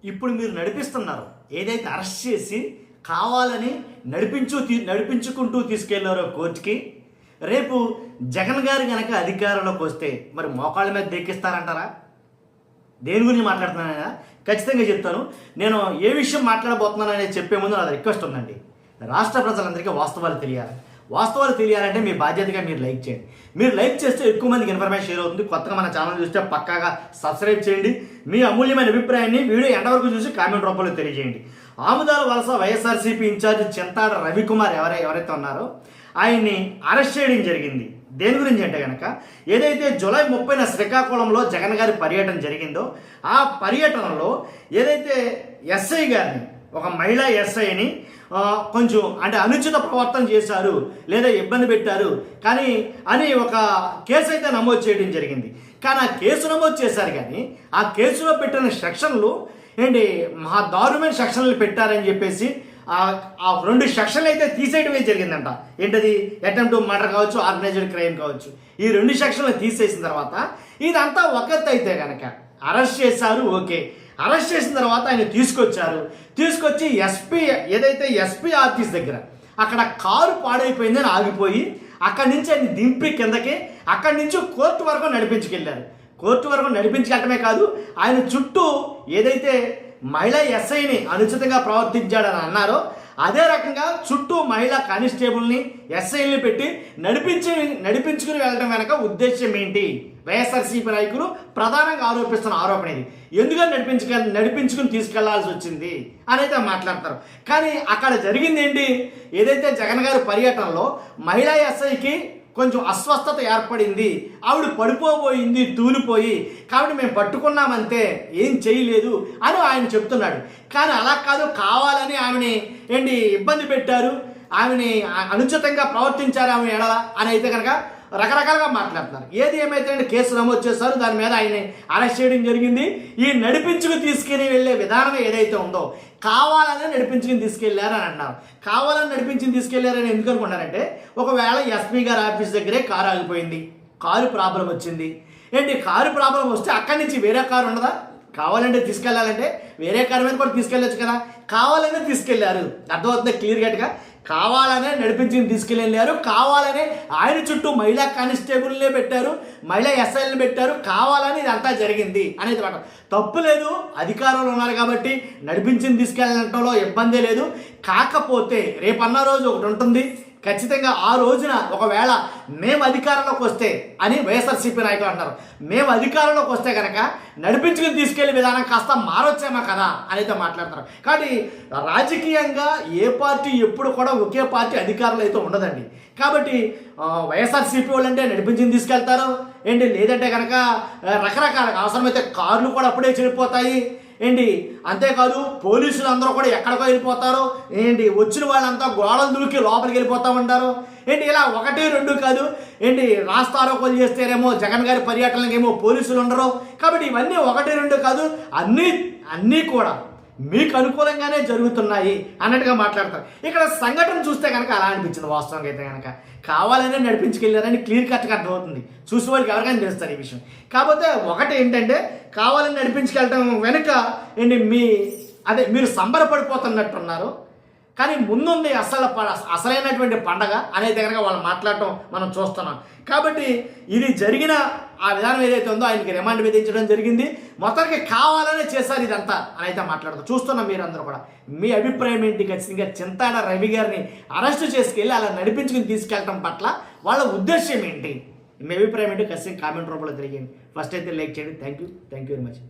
ఇప్పుడు మీరు నడిపిస్తున్నారు ఏదైతే అరెస్ట్ చేసి కావాలని నడిపించుకుంటూ తీసుకెళ్లారో కోర్టుకి, రేపు జగన్ గారు కనుక అధికారంలోకి వస్తే మరి మోకాళ్ళ మీద దెక్కిస్తారంటారా? దేని గురించి మాట్లాడుతున్నానైనా ఖచ్చితంగా చెప్తాను. నేను ఏ విషయం మాట్లాడబోతున్నాను అనేది చెప్పే ముందు నాది రిక్వెస్ట్ ఉందండి. రాష్ట్ర ప్రజలందరికీ వాస్తవాలు తెలియాలి. వాస్తవాలు తెలియాలంటే మీ బాధ్యతగా మీరు లైక్ చేయండి. మీరు లైక్ చేస్తే ఎక్కువ మందికి ఇన్ఫర్మేషన్ షేర్ అవుతుంది. కొత్తగా మన ఛానల్ చూస్తే పక్కాగా సబ్స్క్రైబ్ చేయండి. మీ అమూల్యమైన అభిప్రాయాన్ని వీడియో ఎండ వరకు చూసి కామెంట్ రూపంలో తెలియజేయండి. ఆముదాల వలస వైఎస్ఆర్సీపీ ఇన్ఛార్జ్ చింతాడ రవికుమార్ ఎవరైతే ఉన్నారో ఆయన్ని అరెస్ట్ చేయడం జరిగింది. దేని గురించి అంటే కనుక ఏదైతే జూలై 30న శ్రీకాకుళంలో జగన్ గారి పర్యటన జరిగిందో ఆ పర్యటనలో ఏదైతే ఎస్ఐ గారిని, ఒక మహిళా ఎస్ఐని కొంచెం అంటే అనుచిత ప్రవర్తన చేశారు లేదా ఇబ్బంది పెట్టారు అని ఒక కేసు అయితే నమోదు చేయడం జరిగింది. కానీ ఆ కేసు నమోదు చేశారు, కానీ ఆ కేసులో పెట్టిన సెక్షన్లు మహా దారుణమైన సెక్షన్లు పెట్టారని చెప్పేసి ఆ 2 సెక్షన్లు అయితే తీసేయడమే జరిగిందంట. ఏంటది? అటెంప్ట్ టు మర్డర్ కావచ్చు, ఆర్గనైజ్డ్ క్రైమ్ కావచ్చు. ఈ 2 సెక్షన్లు తీసేసిన తర్వాత ఇదంతా ఒకటి అయితే కనుక అరెస్ట్ చేశారు. ఓకే, అరెస్ట్ చేసిన తర్వాత ఆయన తీసుకొచ్చి ఎస్పీ ఆఫీస్ దగ్గర అక్కడ కారు పాడైపోయిందని ఆగిపోయి అక్కడి నుంచి ఆయన దింపి కిందకి అక్కడి నుంచి కోర్టు వరకు నడిపించుకెళ్ళారు. కోర్టు వరకు నడిపించుకెళ్ళటమే కాదు, ఆయన చుట్టూ ఏదైతే మహిళా ఎస్ఐని అనుచితంగా ప్రవర్తించాడని అన్నారో అదే రకంగా చుట్టూ మహిళా కానిస్టేబుల్ని, ఎస్ఐల్ని పెట్టి నడిపించుకుని వెళ్ళడం వెనక ఉద్దేశం ఏంటి? వైఎస్ఆర్సీపీ నాయకులు ప్రధానంగా ఆరోపిస్తున్న ఆరోపణ ఇది. ఎందుకని నడిపించుకుని తీసుకెళ్లాల్సి వచ్చింది అని అయితే మాట్లాడతారు. కానీ అక్కడ జరిగింది ఏంటి? ఏదైతే జగన్ గారి పర్యటనలో మహిళా ఎస్ఐకి కొంచెం అస్వస్థత ఏర్పడింది, ఆవిడ పడిపోబోయింది, తూలిపోయి, కాబట్టి మేము పట్టుకున్నామంతే, ఏం చేయలేదు అని ఆయన చెప్తున్నాడు. కానీ అలా కాదు, కావాలని ఆమెని ఇబ్బంది పెట్టారు, ఆమెని అనుచితంగా ప్రవర్తించారు ఆమె ఎడల అని అయితే కనుక రకరకాలుగా మాట్లాడుతున్నారు. ఏది ఏమైతే కేసు నమోదు చేశారు, దాని మీద ఆయన్ని అరెస్ట్ చేయడం జరిగింది. ఈ నడిపించుకు తీసుకుని వెళ్ళే విధానం ఏదైతే ఉందో కావాలని నడిపించుకుని తీసుకెళ్లారని అన్నారు. కావాలని నడిపించుకుని తీసుకెళ్లారని ఎందుకు అనుకున్నారంటే, ఒకవేళ ఎస్పీ గారి ఆఫీస్ దగ్గరే కారు ఆగిపోయింది, కారు ప్రాబ్లం వచ్చింది. కారు ప్రాబ్లం వస్తే అక్కడి నుంచి వేరే కారు ఉండదా? కావాలంటే తీసుకెళ్లాలంటే వేరే కారు మీద కూడా తీసుకెళ్ళచ్చు కదా. కావాలనే తీసుకెళ్లారు. అర్థమవుతుంది క్లియర్ కట్గా. కావాలనే నడిపించుకుని తీసుకెళ్ళారు, కావాలనే ఆయన చుట్టూ మహిళా కానిస్టేబుల్నే పెట్టారు, మహిళా ఎస్ఐల్ని పెట్టారు, కావాలని ఇదంతా జరిగింది అనేది మాట. తప్పు లేదు, అధికారంలో ఉన్నారు కాబట్టి నడిపించుకుని తీసుకెళ్ళడంలో ఇబ్బందే లేదు. కాకపోతే రేపన్న రోజు ఒకటి ఉంటుంది, ఖచ్చితంగా ఆ రోజున ఒకవేళ మేము అధికారంలోకి వస్తే అని వైఎస్ఆర్సీపీ నాయకులు అంటారు, మేము అధికారంలోకి వస్తే కనుక నడిపించుకుని తీసుకెళ్లే విధానం కాస్త మారొచ్చేమో కదా అని అయితే మాట్లాడతారు. కాబట్టి రాజకీయంగా ఏ పార్టీ ఎప్పుడు కూడా ఒకే పార్టీ అధికారంలో అయితే ఉండదండి. కాబట్టి వైఎస్ఆర్సీపీ వాళ్ళు అంటే నడిపించుకుని తీసుకెళ్తారు, లేదంటే కనుక రకరకాలుగా అవసరమైతే కార్లు కూడా అప్పుడే చెడిపోతాయి. అంతేకాదు పోలీసులు అందరూ కూడా ఎక్కడికో వెళ్ళిపోతారు. వచ్చిన వాళ్ళంతా గోడలు దులికి లోపలికి వెళ్ళిపోతా ఉంటారు. ఇలా 1, 2 కాదు. రాస్తారోకోలు చేస్తేనేమో జగన్ గారి పర్యటనకేమో పోలీసులు ఉండరు. కాబట్టి ఇవన్నీ 1, 2 కాదు, అన్నీ కూడా మీకు అనుకూలంగానే జరుగుతున్నాయి అన్నట్టుగా మాట్లాడతారు. ఇక్కడ సంఘటన చూస్తే కనుక అలా అనిపించింది. వాస్తవంగా అయితే కనుక కావాలనే నడిపించుకెళ్ళారని క్లియర్ కట్గా అర్థమవుతుంది. చూసే వాళ్ళకి ఎవరికైనా తెలుస్తారు ఈ విషయం. కాకపోతే ఒకటి ఏంటంటే, కావాలని నడిపించుకెళ్ళటం వెనుక మీరు సంబరపడిపోతున్నట్టున్నారు, కానీ ముందుంది అసలైనటువంటి పండగ అనేది కనుక వాళ్ళు మాట్లాడటం మనం చూస్తున్నాం. కాబట్టి ఇది జరిగిన ఆ విధానం ఏదైతే ఉందో ఆయనకి రిమాండ్ విధించడం జరిగింది. మొత్తానికి కావాలనే చేశారు ఇదంతా అని అయితే మాట్లాడుతూ చూస్తున్నాం. మీరందరూ కూడా మీ అభిప్రాయం ఏంటి? ఖచ్చితంగా చింతాడ రవి గారిని అరెస్టు చేసుకెళ్ళి అలా నడిపించుకుని తీసుకెళ్ళడం పట్ల వాళ్ళ ఉద్దేశం ఏంటి? మీ అభిప్రాయం ఏంటి? ఖచ్చితంగా కామెంట్ రూపంలో తెలియజేయండి. ఫస్ట్ అయితే లైక్ చేయండి. Thank you very much.